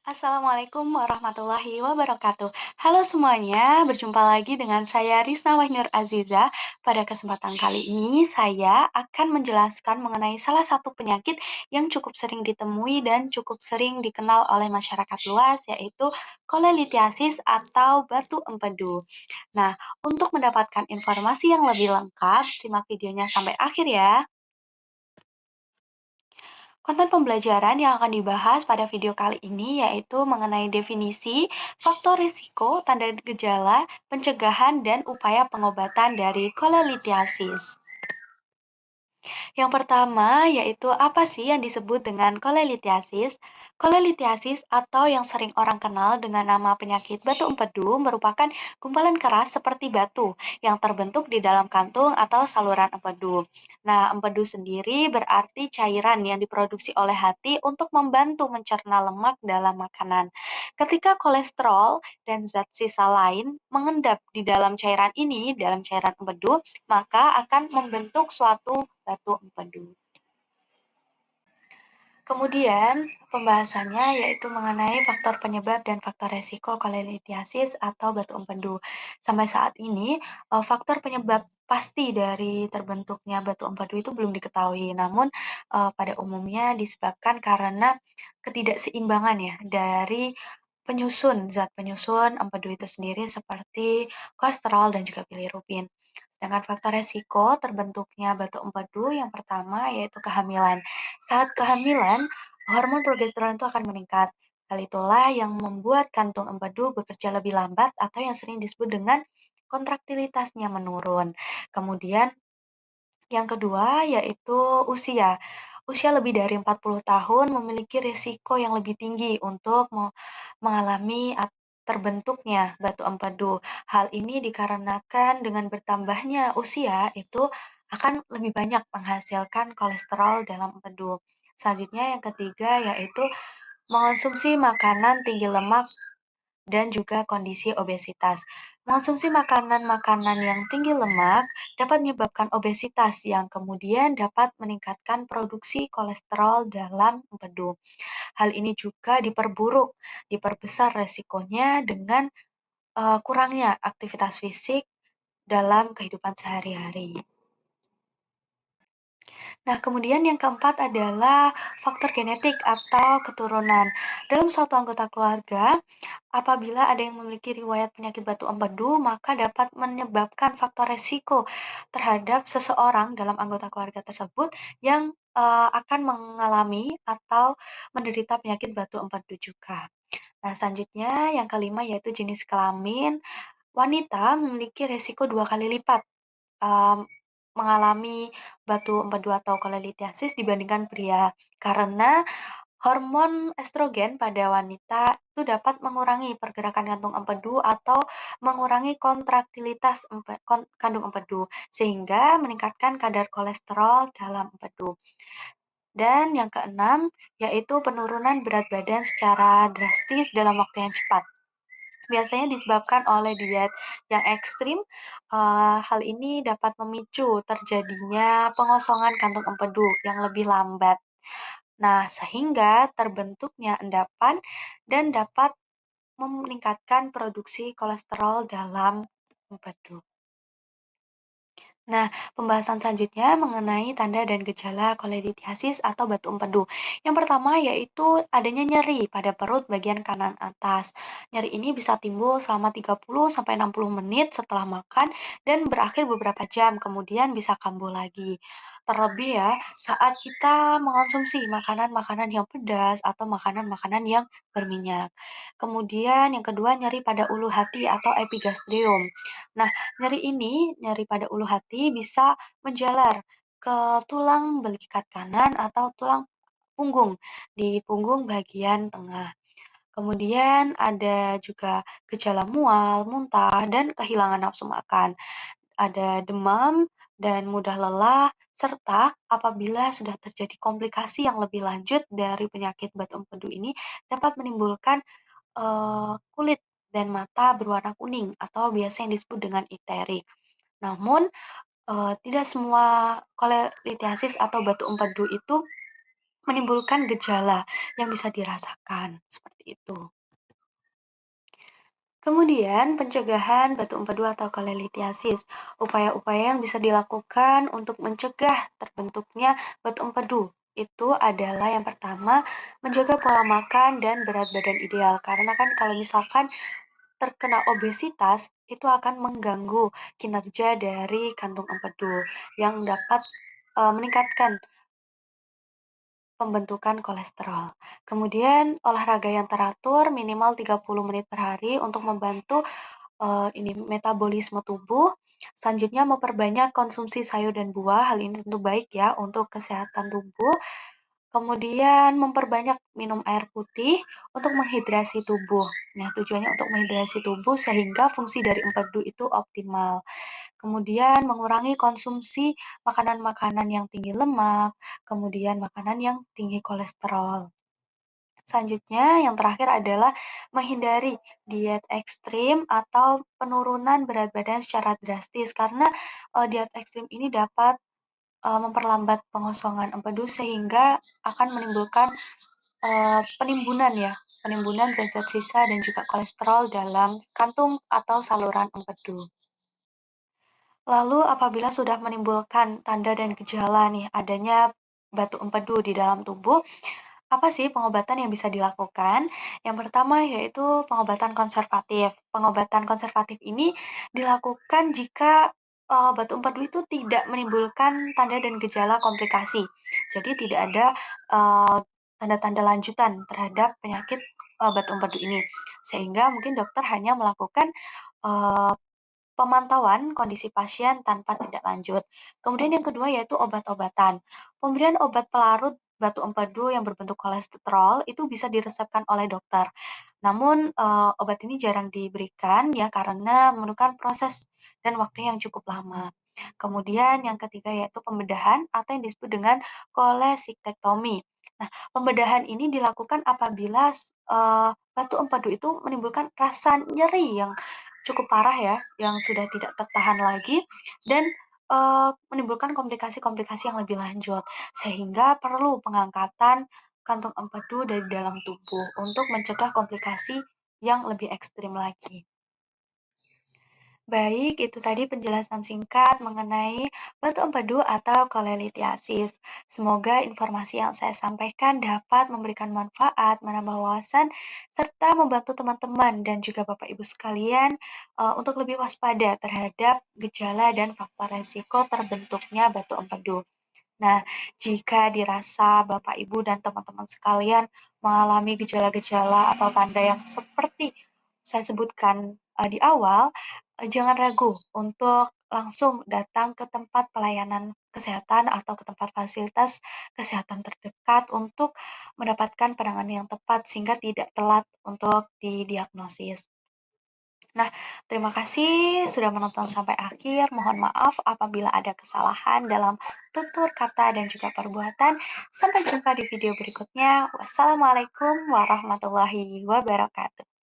Assalamualaikum warahmatullahi wabarakatuh. Halo semuanya, berjumpa lagi dengan saya Risna Wahnur Aziza. Pada kesempatan kali ini, saya akan menjelaskan mengenai salah satu penyakit yang cukup sering ditemui dan cukup sering dikenal oleh masyarakat luas, yaitu kolelitiasis atau batu empedu. Nah, untuk mendapatkan informasi yang lebih lengkap, simak videonya sampai akhir ya. Konten pembelajaran yang akan dibahas pada video kali ini yaitu mengenai definisi, faktor risiko, tanda gejala, pencegahan, dan upaya pengobatan dari kolelitiasis. Yang pertama yaitu apa sih yang disebut dengan kolelitiasis? Kolelitiasis atau yang sering orang kenal dengan nama penyakit batu empedu merupakan gumpalan keras seperti batu yang terbentuk di dalam kantung atau saluran empedu. Nah, empedu sendiri berarti cairan yang diproduksi oleh hati untuk membantu mencerna lemak dalam makanan. Ketika kolesterol dan zat sisa lain mengendap di dalam cairan ini, dalam cairan empedu, maka akan membentuk suatu batu empedu. Kemudian, pembahasannya yaitu mengenai faktor penyebab dan faktor resiko kolelitiasis atau batu empedu. Sampai saat ini, faktor penyebab pasti dari terbentuknya batu empedu itu belum diketahui. Namun, pada umumnya disebabkan karena ketidakseimbangan ya dari zat penyusun empedu itu sendiri seperti kolesterol dan juga bilirubin. Sedangkan faktor resiko terbentuknya batu empedu yang pertama yaitu kehamilan. Saat kehamilan, hormon progesteron itu akan meningkat. Hal itulah yang membuat kantung empedu bekerja lebih lambat atau yang sering disebut dengan kontraktilitasnya menurun. Kemudian yang kedua yaitu usia. Usia lebih dari 40 tahun memiliki risiko yang lebih tinggi untuk mengalami terbentuknya batu empedu. Hal ini dikarenakan dengan bertambahnya usia itu akan lebih banyak menghasilkan kolesterol dalam empedu. Selanjutnya yang ketiga yaitu mengonsumsi makanan tinggi lemak dan juga kondisi obesitas. Mengonsumsi makanan-makanan yang tinggi lemak dapat menyebabkan obesitas yang kemudian dapat meningkatkan produksi kolesterol dalam empedu. Hal ini juga diperbesar resikonya dengan kurangnya aktivitas fisik dalam kehidupan sehari-hari. Nah, kemudian yang keempat adalah faktor genetik atau keturunan. Dalam suatu anggota keluarga, apabila ada yang memiliki riwayat penyakit batu empedu, maka dapat menyebabkan faktor resiko terhadap seseorang dalam anggota keluarga tersebut yang akan mengalami atau menderita penyakit batu empedu juga. Nah, selanjutnya yang kelima yaitu jenis kelamin. Wanita memiliki resiko 2 kali lipat mmm, mengalami batu empedu atau kolelitiasis dibandingkan pria. Karena hormon estrogen pada wanita itu dapat mengurangi pergerakan kantung empedu atau mengurangi kontraktilitas kandung empedu, sehingga meningkatkan kadar kolesterol dalam empedu. Dan yang keenam, yaitu penurunan berat badan secara drastis dalam waktu yang cepat. Biasanya disebabkan oleh diet yang ekstrim, hal ini dapat memicu terjadinya pengosongan kantung empedu yang lebih lambat. Nah, sehingga terbentuknya endapan dan dapat meningkatkan produksi kolesterol dalam empedu. Nah, pembahasan selanjutnya mengenai tanda dan gejala kolelitiasis atau batu empedu. Yang pertama yaitu adanya nyeri pada perut bagian kanan atas. Nyeri ini bisa timbul selama 30 sampai 60 menit setelah makan dan berakhir beberapa jam, kemudian bisa kambuh lagi. Terlebih ya, saat kita mengonsumsi makanan-makanan yang pedas atau makanan-makanan yang berminyak. Kemudian yang kedua nyeri pada ulu hati atau epigastrium. Nah, nyeri pada ulu hati bisa menjalar ke tulang belikat kanan atau tulang punggung di punggung bagian tengah. Kemudian ada juga gejala mual, muntah, dan kehilangan nafsu makan. Ada demam dan mudah lelah, serta apabila sudah terjadi komplikasi yang lebih lanjut dari penyakit batu empedu ini dapat menimbulkan kulit dan mata berwarna kuning atau biasa yang disebut dengan ikterik. Namun, tidak semua kolelitiasis atau batu empedu itu menimbulkan gejala yang bisa dirasakan, seperti itu. Kemudian pencegahan batu empedu atau kalelitiasis. Upaya-upaya yang bisa dilakukan untuk mencegah terbentuknya batu empedu itu adalah yang pertama, menjaga pola makan dan berat badan ideal. Karena kan kalau misalkan terkena obesitas, itu akan mengganggu kinerja dari kantung empedu yang dapat meningkatkan pembentukan kolesterol. Kemudian olahraga yang teratur minimal 30 menit per hari untuk membantu ini metabolisme tubuh. Selanjutnya memperbanyak konsumsi sayur dan buah, hal ini tentu baik ya untuk kesehatan tubuh. Kemudian memperbanyak minum air putih untuk menghidrasi tubuh. Nah, tujuannya untuk menghidrasi tubuh sehingga fungsi dari empedu itu optimal. Kemudian mengurangi konsumsi makanan-makanan yang tinggi lemak, kemudian makanan yang tinggi kolesterol. Selanjutnya, yang terakhir adalah menghindari diet ekstrim atau penurunan berat badan secara drastis karena diet ekstrim ini dapat memperlambat pengosongan empedu sehingga akan menimbulkan penimbunan ya, penimbunan zat-zat sisa dan juga kolesterol dalam kantung atau saluran empedu. Lalu apabila sudah menimbulkan tanda dan gejala nih adanya batu empedu di dalam tubuh, apa sih pengobatan yang bisa dilakukan? Yang pertama yaitu pengobatan konservatif. Pengobatan konservatif ini dilakukan jika batu empedu itu tidak menimbulkan tanda dan gejala komplikasi. Jadi tidak ada tanda-tanda lanjutan terhadap penyakit batu empedu ini. Sehingga mungkin dokter hanya melakukan uh, pemantauan kondisi pasien tanpa tindak lanjut. Kemudian yang kedua yaitu obat-obatan. Pemberian obat pelarut batu empedu yang berbentuk kolesterol itu bisa diresepkan oleh dokter. Namun obat ini jarang diberikan ya karena memerlukan proses dan waktu yang cukup lama. Kemudian yang ketiga yaitu pembedahan atau yang disebut dengan kolesiktektomi. Nah, pembedahan ini dilakukan apabila batu empedu itu menimbulkan rasa nyeri yang cukup parah ya, yang sudah tidak tertahan lagi dan menimbulkan komplikasi-komplikasi yang lebih lanjut, sehingga perlu pengangkatan kantung empedu dari dalam tubuh untuk mencegah komplikasi yang lebih ekstrim lagi. Baik, itu tadi penjelasan singkat mengenai batu empedu atau kolelitiasis. Semoga informasi yang saya sampaikan dapat memberikan manfaat, menambah wawasan, serta membantu teman-teman dan juga Bapak Ibu sekalian untuk lebih waspada terhadap gejala dan faktor resiko terbentuknya batu empedu. Nah, jika dirasa Bapak, Ibu, dan teman-teman sekalian mengalami gejala-gejala atau tanda yang seperti saya sebutkan di awal, jangan ragu untuk langsung datang ke tempat pelayanan kesehatan atau ke tempat fasilitas kesehatan terdekat untuk mendapatkan penanganan yang tepat sehingga tidak telat untuk didiagnosis. Nah, terima kasih sudah menonton sampai akhir. Mohon maaf apabila ada kesalahan dalam tutur kata dan juga perbuatan. Sampai jumpa di video berikutnya. Wassalamualaikum warahmatullahi wabarakatuh.